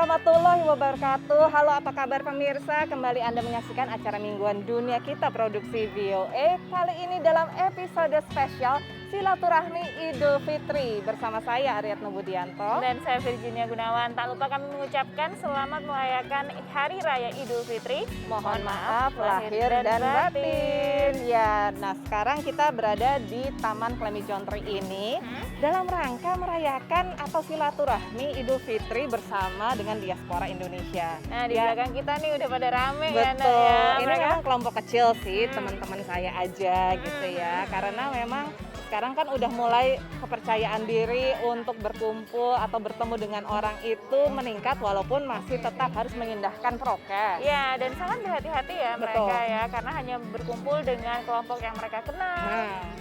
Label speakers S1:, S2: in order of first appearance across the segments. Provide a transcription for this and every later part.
S1: warahmatullahi wabarakatuh. Halo, apa kabar pemirsa? Kembali Anda menyaksikan acara mingguan Dunia Kita Produksi VOA. Kali ini dalam episode spesial Silaturahmi Idul Fitri bersama saya Aryat Nubudianto
S2: dan saya Virginia Gunawan. Tak lupa kami mengucapkan selamat merayakan Hari Raya Idul Fitri.
S1: Mohon maaf lahir dan batin. Ya, nah sekarang kita berada di Taman Klemi Jontri ini dalam rangka merayakan atau silaturahmi Idul Fitri bersama dengan diaspora Indonesia.
S2: Nah, di belakang kita nih udah pada rame.
S1: Betul.
S2: Ya,
S1: ini memang kelompok kecil sih, teman-teman saya aja gitu ya. Karena memang sekarang kan udah mulai kepercayaan diri untuk berkumpul atau bertemu dengan orang itu meningkat walaupun masih tetap harus mengindahkan prokes.
S2: Ya, dan sangat berhati-hati ya
S1: Betul.
S2: mereka ya, karena hanya berkumpul dengan kelompok yang mereka kenal.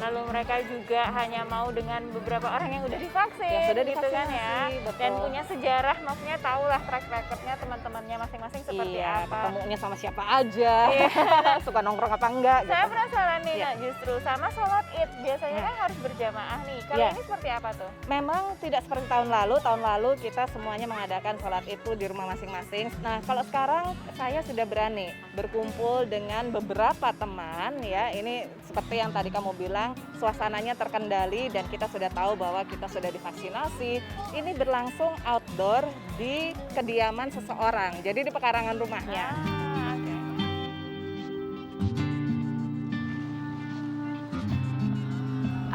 S2: Lalu mereka juga hanya mau dengan beberapa orang yang udah divaksin,
S1: Yang sudah
S2: gitu kan ya.
S1: betul.
S2: Dan punya sejarah, maksudnya tahulah track recordnya teman-temannya masing-masing seperti
S1: iya,
S2: apa.
S1: ketemunya sama siapa aja,
S2: Iya.
S1: suka nongkrong apa enggak gitu.
S2: Saya penasaran nih,
S1: Iya.
S2: Nak, justru sama sholat Id biasanya kan harus berjamaah nih. Kalau
S1: Iya.
S2: ini seperti apa tuh?
S1: Memang tidak seperti tahun lalu. Tahun lalu kita semuanya mengadakan sholat itu di rumah masing-masing. Nah, kalau sekarang saya sudah berani berkumpul dengan beberapa teman ya. Ini seperti yang tadi kamu bilang, suasananya terkendali dan kita sudah tahu bahwa kita sudah divaksinasi. Ini berlangsung outdoor di kediaman seseorang. Jadi di pekarangan rumahnya.
S2: Oke.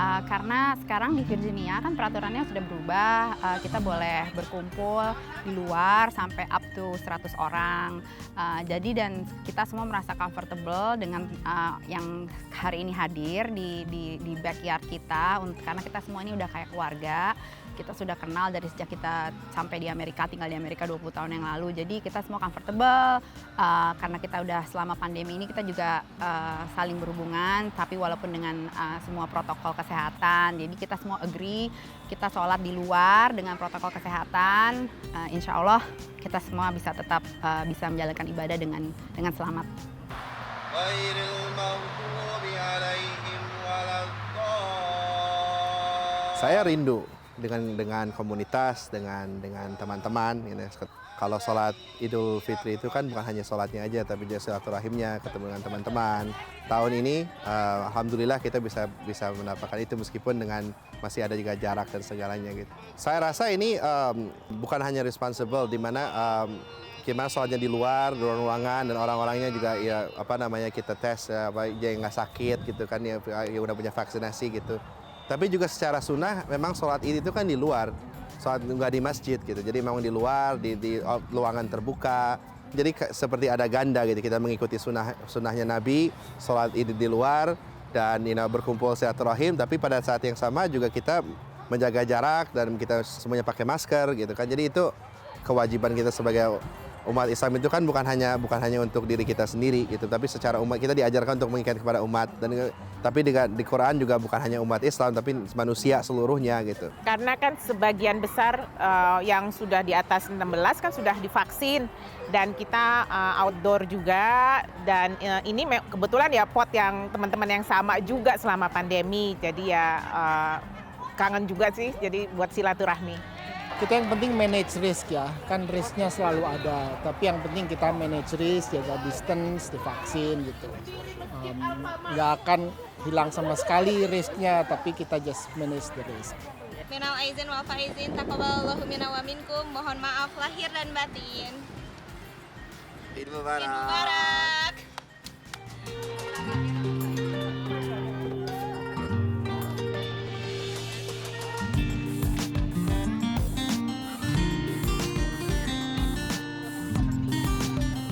S3: Karena sekarang di Virginia kan peraturannya sudah berubah, kita boleh berkumpul di luar sampai up to 100 orang. Jadi dan kita semua merasa comfortable dengan yang hari ini hadir di backyard kita, karena kita semua ini udah kayak keluarga. Kita sudah kenal dari sejak kita sampai di Amerika, tinggal di Amerika 20 tahun yang lalu. Jadi kita semua comfortable, karena kita udah selama pandemi ini kita juga saling berhubungan, tapi walaupun dengan semua protokol kesehatan. Jadi kita semua agree, kita sholat di luar dengan protokol kesehatan. Insya Allah kita semua bisa tetap bisa menjalankan ibadah dengan selamat.
S4: Saya rindu dengan komunitas, dengan teman-teman. Gitu. Kalau sholat Idul Fitri itu kan bukan hanya sholatnya aja, tapi juga silaturahimnya, ketemu dengan teman-teman. Tahun ini, alhamdulillah kita bisa mendapatkan itu meskipun dengan masih ada juga jarak dan segalanya gitu. Saya rasa ini bukan hanya responsible, di mana gimana sholatnya di luar, di ruangan, dan orang-orangnya juga ya kita tes yang nggak sakit gitu kan, ya udah punya vaksinasi gitu. Tapi juga secara sunnah memang sholat Id itu kan di luar, sholat nggak di masjid gitu. Jadi memang di luar, di ruangan terbuka. Jadi seperti ada ganda gitu, kita mengikuti sunnahnya Nabi, sholat Id di luar dan berkumpul silaturahim. Tapi pada saat yang sama juga kita menjaga jarak dan kita semuanya pakai masker gitu kan. Jadi itu kewajiban kita sebagai umat Islam itu kan bukan hanya untuk diri kita sendiri gitu, tapi secara umat kita diajarkan untuk mengikat kepada umat, dan tapi di Quran juga bukan hanya umat Islam tapi manusia seluruhnya gitu.
S5: Karena kan sebagian besar yang sudah di atas 16 kan sudah divaksin dan kita outdoor juga, dan ini kebetulan ya pot yang teman-teman yang sama juga selama pandemi, jadi ya kangen juga sih jadi buat silaturahmi.
S6: Kita yang penting manage risk ya, kan risknya selalu ada. Tapi yang penting kita manage risk, jaga distance, divaksin gitu. Nggak akan hilang sama sekali risknya, tapi kita just manage the risk.
S7: Minal aizin wal faizin, taqabbalallahu minna wa minkum. Mohon maaf lahir dan batin.
S4: Idul Mubarak.
S7: Idul Mubarak.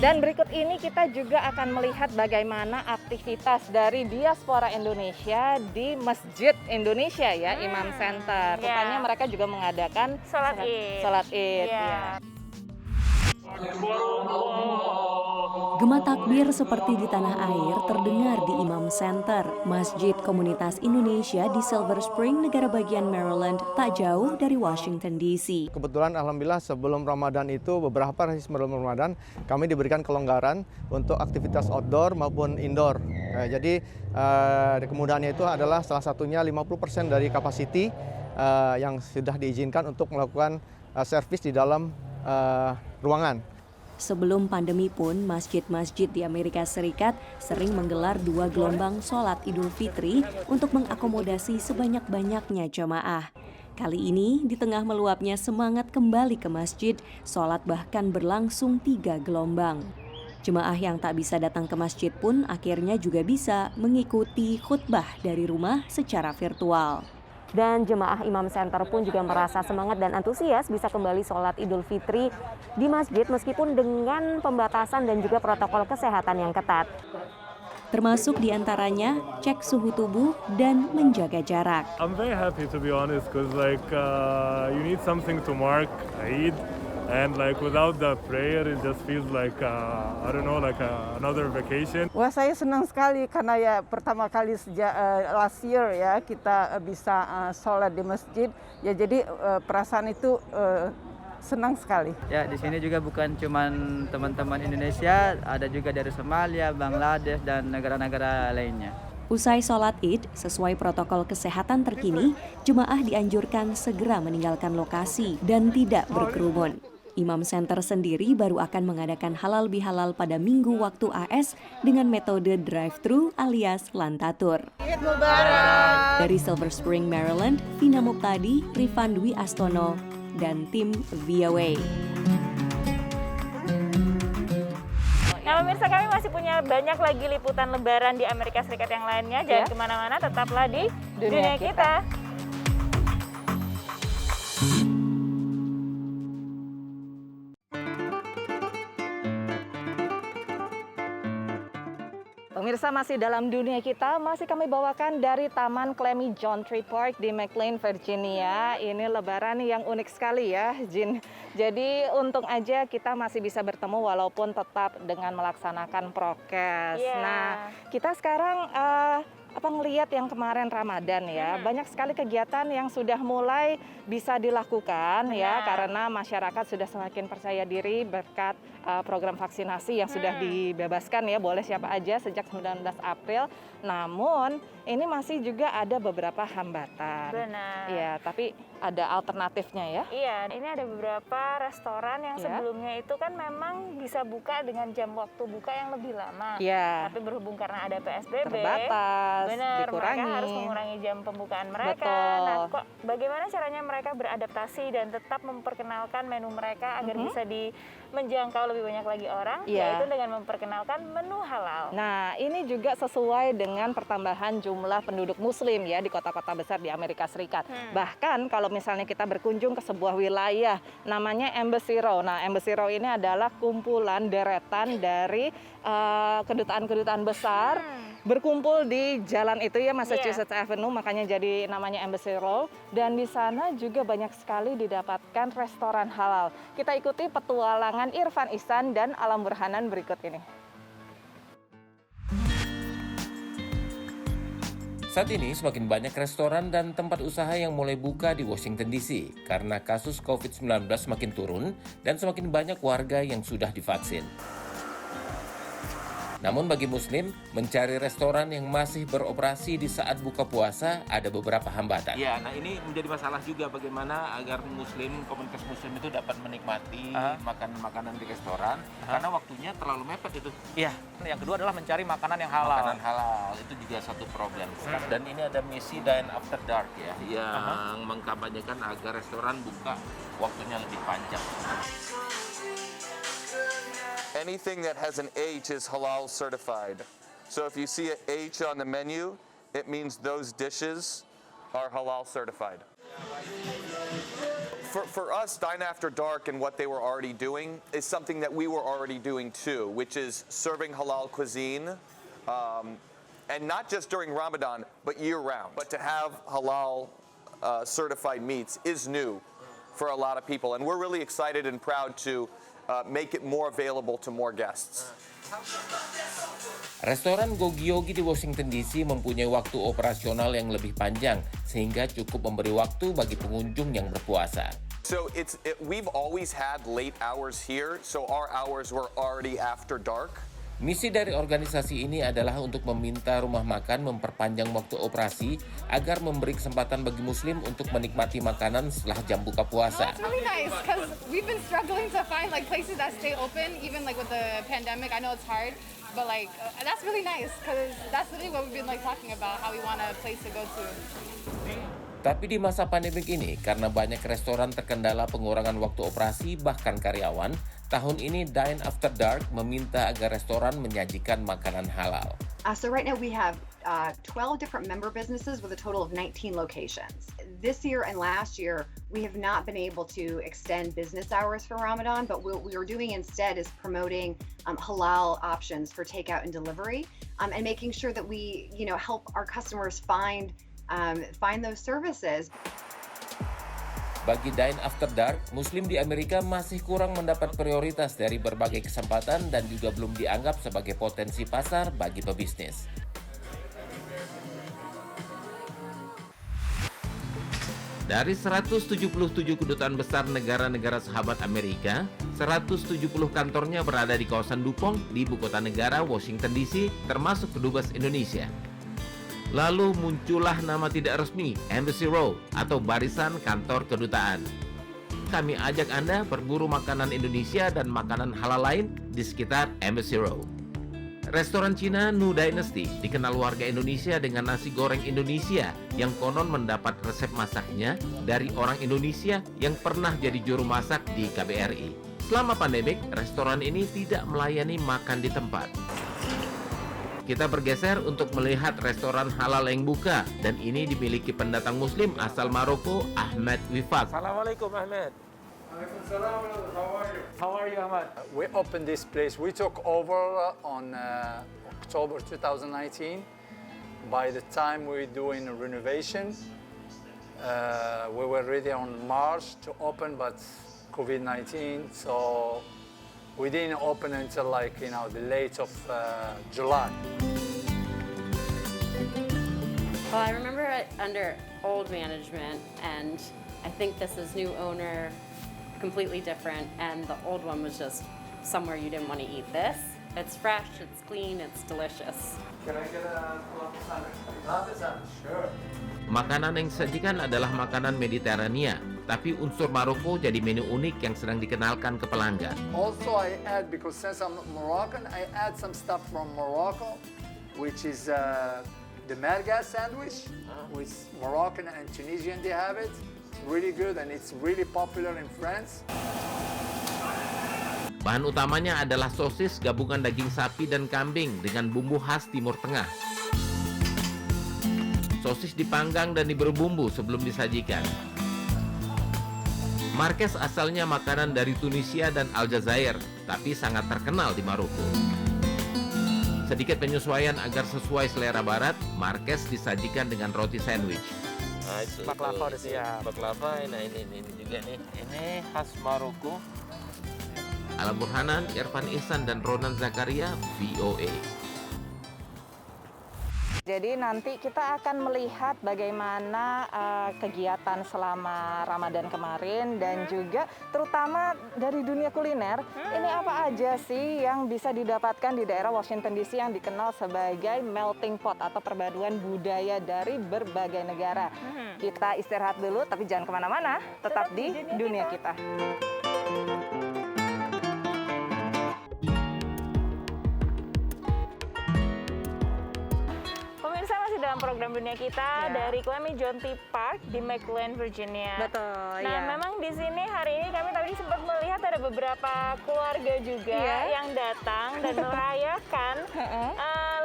S1: Dan berikut ini kita juga akan melihat bagaimana aktivitas dari diaspora Indonesia di Masjid Indonesia ya, Imam Center. Rupanya mereka juga mengadakan
S2: Sholat Id.
S1: Sholat Id.
S2: Iya.
S1: Ya.
S8: Gema takbir seperti di tanah air terdengar di Imam Center, Masjid Komunitas Indonesia di Silver Spring, negara bagian Maryland, tak jauh dari Washington DC.
S9: Kebetulan alhamdulillah sebelum Ramadan itu, beberapa hari sebelum Ramadan, kami diberikan kelonggaran untuk aktivitas outdoor maupun indoor. Jadi kemudahannya itu adalah salah satunya 50% dari kapasiti yang sudah diizinkan untuk melakukan servis di dalam ruangan.
S8: Sebelum pandemi pun, masjid-masjid di Amerika Serikat sering menggelar 2 gelombang sholat Idul Fitri untuk mengakomodasi sebanyak-banyaknya jamaah. Kali ini, di tengah meluapnya semangat kembali ke masjid, sholat bahkan berlangsung 3 gelombang. Jemaah yang tak bisa datang ke masjid pun akhirnya juga bisa mengikuti khutbah dari rumah secara virtual. Dan jemaah Imam Center pun juga merasa semangat dan antusias bisa kembali sholat Idul Fitri di masjid meskipun dengan pembatasan dan juga protokol kesehatan yang ketat. Termasuk diantaranya cek suhu tubuh dan menjaga jarak.
S10: I'm very happy to be honest, because you need something to mark Eid, and without the prayer it just feels like another vacation.
S11: Wah, saya senang sekali karena ya pertama kali sejak last year ya kita bisa sholat di masjid. Ya jadi perasaan itu senang sekali.
S12: Ya, di sini juga bukan cuma teman-teman Indonesia, ada juga dari Somalia, Bangladesh, dan negara-negara lainnya.
S8: Usai sholat Id, sesuai protokol kesehatan terkini, jemaah dianjurkan segera meninggalkan lokasi dan tidak berkerumun. Imam Center sendiri baru akan mengadakan halal bihalal pada Minggu waktu AS dengan metode drive-thru alias lantatur.
S11: Eid Mubarak!
S8: Dari Silver Spring, Maryland, Vina Muktadi, Rifan Dwi Astono, dan tim VOA.
S2: Nah, pemirsa, kami masih punya banyak lagi liputan Lebaran di Amerika Serikat yang lainnya. Jangan kemana-mana, tetaplah di Dunia Kita.
S1: Pemirsa, masih dalam Dunia Kita, masih kami bawakan dari Taman Clemmy Johntry Park di McLean, Virginia. Ini Lebaran yang unik sekali ya, Jin. Jadi untung aja kita masih bisa bertemu walaupun tetap dengan melaksanakan prokes. Nah, kita sekarang ngelihat yang kemarin Ramadan ya, banyak sekali kegiatan yang sudah mulai bisa dilakukan ya, karena masyarakat sudah semakin percaya diri berkat program vaksinasi yang sudah dibebaskan ya, boleh siapa aja sejak 19 April. Namun ini masih juga ada beberapa hambatan.
S2: Benar.
S1: Ya, tapi ada alternatifnya ya.
S2: Iya, ini ada beberapa restoran yang sebelumnya itu kan memang bisa buka dengan jam waktu buka yang lebih lama.
S1: Iya.
S2: Tapi berhubung karena ada PSBB,
S1: terbatas,
S2: benar,
S1: dikurangi.
S2: mereka harus mengurangi jam pembukaan mereka.
S1: Betul.
S2: Nah, kok bagaimana caranya mereka beradaptasi dan tetap memperkenalkan menu mereka agar bisa menjangkau lebih banyak lagi orang, yaitu dengan memperkenalkan menu halal.
S1: Nah, ini juga sesuai dengan pertambahan jumlah penduduk muslim ya di kota-kota besar di Amerika Serikat. Bahkan kalau misalnya kita berkunjung ke sebuah wilayah namanya Embassy Row. Nah, Embassy Row ini adalah kumpulan deretan dari kedutaan-kedutaan besar berkumpul di jalan itu ya, Massachusetts Avenue, makanya jadi namanya Embassy Row. Dan di sana juga banyak sekali didapatkan restoran halal. Kita ikuti petualangan Irfan Ihsan dan Alam Burhanan berikut ini.
S13: Saat ini semakin banyak restoran dan tempat usaha yang mulai buka di Washington DC karena kasus COVID-19 semakin turun dan semakin banyak warga yang sudah divaksin. Namun bagi Muslim, mencari restoran yang masih beroperasi di saat buka puasa ada beberapa hambatan.
S14: Ya, nah ini menjadi masalah juga bagaimana agar Muslim, komunitas Muslim itu dapat menikmati makan makanan di restoran karena waktunya terlalu mepet itu.
S15: Iya, yang kedua adalah mencari makanan yang halal.
S14: Makanan halal itu juga satu problem. Dan ini ada misi Dine After Dark ya, yang mengkampanyekan agar restoran buka waktunya lebih panjang.
S16: Anything that has an H is halal certified. So if you see an H on the menu, it means those dishes are halal certified. For us, Dine After Dark and what they were already doing is something that we were already doing too, which is serving halal cuisine, and not just during Ramadan, but year-round. But to have halal certified meats is new for a lot of people, and we're really excited and proud to make it more available to more guests.
S13: Restoran Gogi-Yogi di Washington DC mempunyai waktu operasional yang lebih panjang sehingga cukup memberi waktu bagi pengunjung yang berpuasa.
S16: So we've always had late hours here, so our hours were already after dark.
S13: Misi dari organisasi ini adalah untuk meminta rumah makan memperpanjang waktu operasi agar memberi kesempatan bagi Muslim untuk menikmati makanan setelah jam buka puasa.
S3: It's really nice because we've been struggling to find like places that stay open even like with the pandemic. I know it's hard, but like that's really nice because that's really what we've been like talking about, how we want a place to go to.
S13: Tapi di masa pandemik ini, karena banyak restoran terkendala pengurangan waktu operasi bahkan karyawan, tahun ini Dine After Dark meminta agar restoran menyajikan makanan halal.
S17: So right now we have 12 different member businesses with a total of 19 locations. This year and last year, we have not been able to extend business hours for Ramadan, but what we are doing instead is promoting halal options for takeout and delivery, and making sure that we, help our customers find those services.
S13: Bagi Dine After Dark, Muslim di Amerika masih kurang mendapat prioritas dari berbagai kesempatan dan juga belum dianggap sebagai potensi pasar bagi pebisnis. Dari 177 kedutaan besar negara-negara sahabat Amerika, 170 kantornya berada di kawasan Dupont di ibu kota negara Washington DC, termasuk kedubes Indonesia. Lalu muncullah nama tidak resmi Embassy Row atau barisan kantor kedutaan. Kami ajak Anda berburu makanan Indonesia dan makanan halal lain di sekitar Embassy Row. Restoran Cina New Dynasty dikenal warga Indonesia dengan nasi goreng Indonesia yang konon mendapat resep masaknya dari orang Indonesia yang pernah jadi juru masak di KBRI. Selama pandemik, restoran ini tidak melayani makan di tempat. Kita bergeser untuk melihat restoran halal yang buka, dan ini dimiliki pendatang Muslim asal Maroko, Ahmed Wifak.
S15: Assalamualaikum Ahmed.
S18: Waalaikumsalam.
S15: How are you, Ahmed?
S18: We opened this place. We took over on October 2019. By the time we were doing a renovation, we were ready on March to open, but COVID-19, so we didn't open until the late of July.
S19: Well, I remember it under old management, and I think this is new owner, completely different, and the old one was just somewhere you didn't want to eat this. It's fresh, it's clean, it's delicious.
S18: Can I get a salad? Sure.
S13: Makanan yang disajikan adalah makanan Mediterania, tapi unsur Maroko jadi menu unik yang sedang dikenalkan ke pelanggan.
S18: Also, I add, because since I'm Moroccan, I add some stuff from Morocco, which is the merguez sandwich, with Moroccan and Tunisian they have it. It's really good and it's really popular in France.
S13: Bahan utamanya adalah sosis gabungan daging sapi dan kambing dengan bumbu khas Timur Tengah. Sosis dipanggang dan diberi bumbu sebelum disajikan. Merguez asalnya makanan dari Tunisia dan Aljazair, tapi sangat terkenal di Maroko. Sedikit penyesuaian agar sesuai selera barat, merguez disajikan dengan roti sandwich.
S14: Nah, itu
S15: baklava udah siap.
S14: Baklava, nah ini juga nih. Ini khas Maroko.
S13: Alam Burhanan, Irfan Ihsan, dan Ronan Zakaria, VOA.
S1: Jadi nanti kita akan melihat bagaimana kegiatan selama Ramadan kemarin dan juga terutama dari dunia kuliner. Ini apa aja sih yang bisa didapatkan di daerah Washington DC yang dikenal sebagai melting pot atau perpaduan budaya dari berbagai negara. Kita istirahat dulu tapi jangan kemana-mana, tetap di dunia kita.
S2: Dalam program dunia kita dari kami Jonty Park di McLean, Virginia.
S1: Betul.
S2: Nah, memang di sini hari ini kami tadi sempat melihat ada beberapa keluarga juga yang datang dan merayakan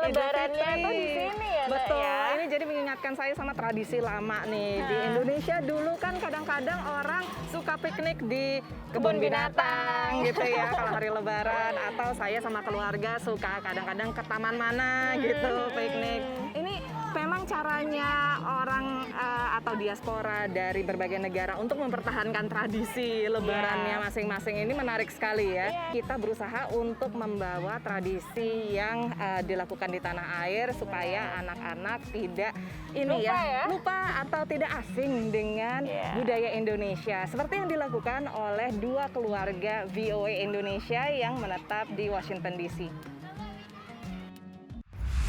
S2: Lebarannya itu di sini ya.
S1: Betul.
S2: Ya?
S1: Ini jadi mengingatkan saya sama tradisi lama nih. Di Indonesia dulu kan kadang-kadang orang suka piknik di kebun binatang gitu ya kalau hari Lebaran, atau saya sama keluarga suka kadang-kadang ke taman mana gitu piknik. Ini memang caranya orang atau diaspora dari berbagai negara untuk mempertahankan tradisi Lebarannya masing-masing ini menarik sekali ya. Kita berusaha untuk membawa tradisi yang dilakukan di tanah air supaya anak-anak tidak lupa atau tidak asing dengan budaya Indonesia. Seperti yang dilakukan oleh dua keluarga VOA Indonesia yang menetap di Washington DC.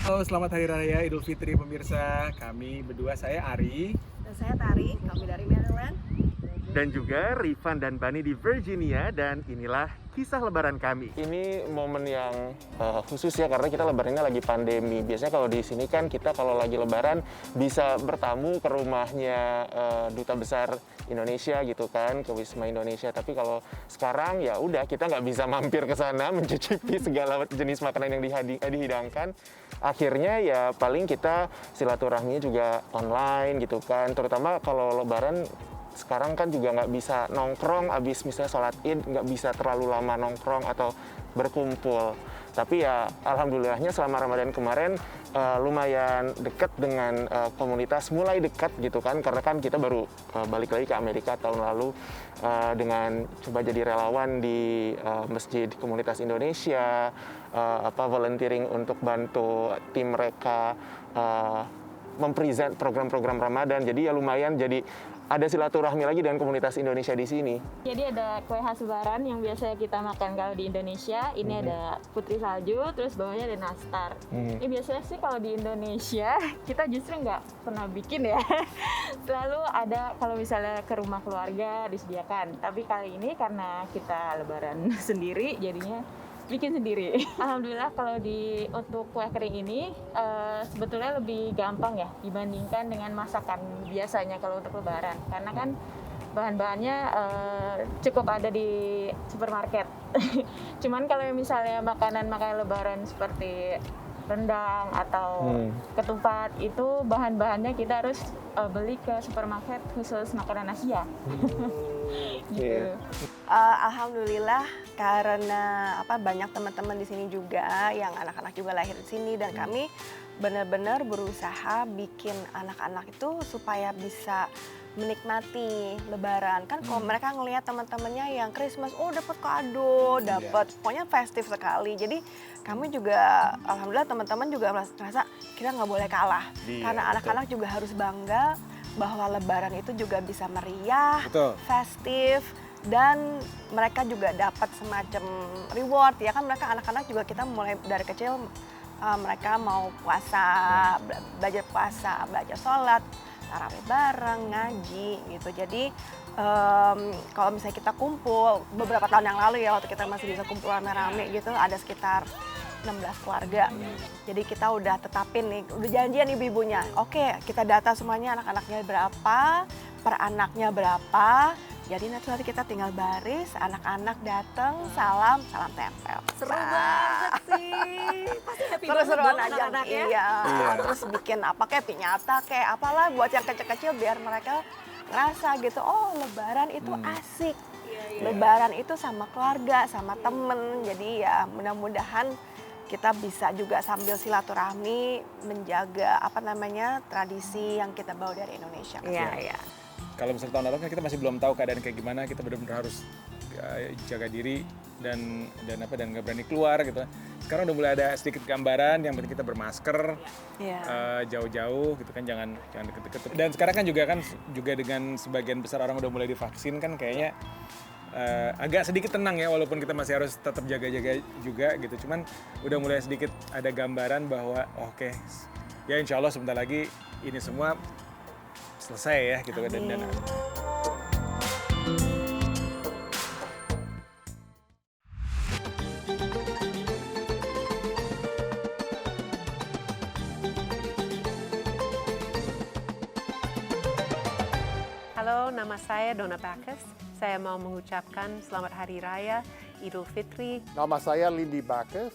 S15: Halo, selamat Hari Raya Idul Fitri pemirsa. Kami berdua, saya Ari.
S20: Dan saya Tari, kami dari Maryland.
S21: Dan juga Rifan dan Bani di Virginia, dan inilah kisah lebaran kami.
S15: Ini momen yang khusus ya, karena kita lebarannya lagi pandemi. Biasanya kalau di sini kan kita kalau lagi lebaran bisa bertamu ke rumahnya Duta Besar Indonesia gitu kan, ke Wisma Indonesia. Tapi kalau sekarang ya udah, kita nggak bisa mampir ke sana mencicipi segala jenis makanan yang dihidangkan. Akhirnya ya paling kita silaturahminya juga online gitu kan. Terutama kalau lebaran sekarang kan juga nggak bisa nongkrong abis misalnya sholat id, nggak bisa terlalu lama nongkrong atau berkumpul. Tapi ya alhamdulillahnya selama Ramadan kemarin lumayan dekat dengan komunitas, mulai dekat gitu kan, karena kan kita baru balik lagi ke Amerika tahun lalu dengan coba jadi relawan di Masjid Komunitas Indonesia, volunteering untuk bantu tim mereka mempresent program-program Ramadan. Jadi ya lumayan jadi ada silaturahmi lagi dengan komunitas Indonesia di sini.
S2: Jadi ada kue khas lebaran yang biasanya kita makan kalau di Indonesia. Ini ada putri salju, terus bawahnya ada nastar. Ini biasanya sih kalau di Indonesia kita justru nggak pernah bikin ya. Selalu ada kalau misalnya ke rumah keluarga disediakan. Tapi kali ini karena kita lebaran sendiri, jadinya bikin sendiri. Alhamdulillah kalau untuk kue kering ini sebetulnya lebih gampang ya dibandingkan dengan masakan biasanya kalau untuk lebaran, karena kan bahan-bahannya cukup ada di supermarket. Cuman kalau misalnya makanan-makanan lebaran seperti rendang atau ketupat, itu bahan-bahannya kita harus beli ke supermarket khusus makanan Asia. Gitu.
S20: Alhamdulillah karena banyak teman-teman di sini juga yang anak-anak juga lahir di sini, dan kami benar-benar berusaha bikin anak-anak itu supaya bisa menikmati lebaran. Kan kalau mereka ngelihat teman-temannya yang Christmas, dapat kado, dapat pokoknya festif sekali. Jadi kami juga alhamdulillah teman-teman juga merasa kita nggak boleh kalah. Karena anak-anak juga harus bangga bahwa lebaran itu juga bisa meriah, festif, dan mereka juga dapat semacam reward ya kan. Mereka anak-anak juga kita mulai dari kecil mereka mau puasa, belajar puasa, belajar sholat, tarawih bareng, ngaji gitu. Jadi kalau misalnya kita kumpul beberapa tahun yang lalu ya, waktu kita masih bisa kumpul rame-rame gitu, ada sekitar 16 keluarga. Jadi kita udah tetapin nih, udah janjian ibu-ibunya. Oke, kita data semuanya anak-anaknya berapa, per anaknya berapa. Jadi nanti kita tinggal baris, anak-anak datang, salam tempel.
S2: Seru banget sih. Pasti happy banget
S20: seru-seruan aja.
S2: anak-anaknya.
S20: Iya. Terus bikin apa kayak piñata kayak apalah buat yang kecil-kecil biar mereka ngerasa gitu, lebaran itu asik. Lebaran itu sama keluarga, sama temen. Jadi ya mudah-mudahan kita bisa juga sambil silaturahmi menjaga tradisi yang kita bawa dari Indonesia.
S2: Iya.
S15: Kalau misalnya tahun lalu kan kita masih belum tahu keadaan kayak gimana, kita benar-benar harus jaga diri dan nggak berani keluar gitu. Sekarang udah mulai ada sedikit gambaran, yang penting kita bermasker, jauh-jauh gitu kan, jangan deket-deket. Dan sekarang kan juga dengan sebagian besar orang udah mulai divaksin kan, kayaknya agak sedikit tenang ya, walaupun kita masih harus tetap jaga-jaga juga gitu. Cuman udah mulai sedikit ada gambaran bahwa oke, ya insya Allah sebentar lagi ini semua selesai ya gitu kan. Dan
S22: Halo, nama saya Donna Bacchus. Saya mau mengucapkan Selamat Hari Raya Idul Fitri.
S6: Nama saya Lindy Bacchus,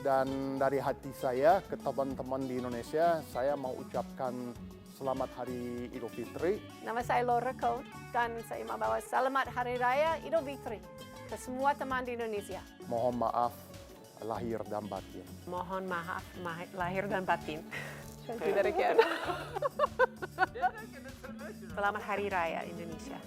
S6: dan dari hati saya ke teman-teman di Indonesia, saya mau ucapkan Selamat Hari Idul Fitri.
S22: Nama saya Laura Cohn, dan saya mau bawa Selamat Hari Raya Idul Fitri ke semua teman di Indonesia.
S6: Mohon maaf lahir dan batin.
S22: Mohon maaf lahir dan batin. Selamat Hari Raya Indonesia.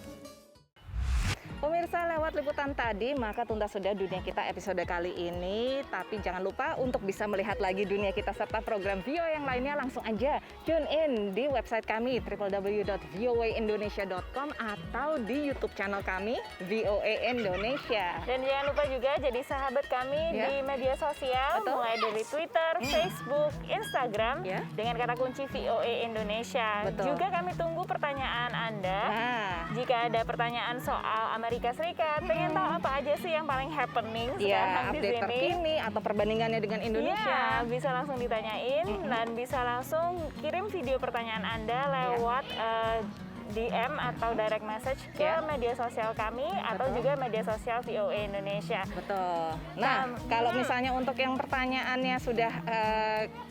S1: Pemirsa, lewat liputan tadi, maka tuntas sudah dunia kita episode kali ini. Tapi jangan lupa untuk bisa melihat lagi dunia kita serta program VOA yang lainnya, langsung aja tune in di website kami www.voaindonesia.com atau di YouTube channel kami VOA Indonesia.
S2: Dan jangan lupa juga jadi sahabat kami di media sosial, mulai dari Twitter, Facebook, Instagram, dengan kata kunci VOA Indonesia. Juga kami tunggu pertanyaan Anda. Jika ada pertanyaan soal Amerika Serikat, pengen tahu apa aja sih yang paling happening sekarang di
S1: update
S2: sini,
S1: terkini atau perbandingannya dengan Indonesia,
S2: bisa langsung ditanyain dan bisa langsung kirim video pertanyaan Anda lewat DM atau direct message ke media sosial kami atau juga media sosial VOA Indonesia.
S1: Betul. Nah, kalau misalnya untuk yang pertanyaannya sudah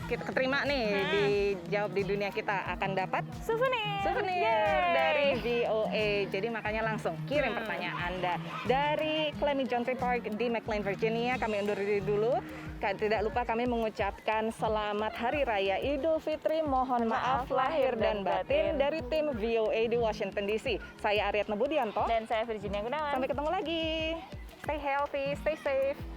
S1: kita keterima nih, dijawab di dunia kita, akan dapat souvenir dari VOA. Jadi makanya langsung kirim pertanyaan Anda. Dari Clemmy Johnston Park di McLean, Virginia, kami undur diri dulu. Tidak lupa kami mengucapkan selamat Hari Raya Idul Fitri. Mohon maaf lahir dan batin dari tim VOA di Washington DC. Saya Aryatna Budianto.
S2: Dan saya Virginia Gunawan.
S1: Sampai ketemu lagi. Stay healthy, stay safe.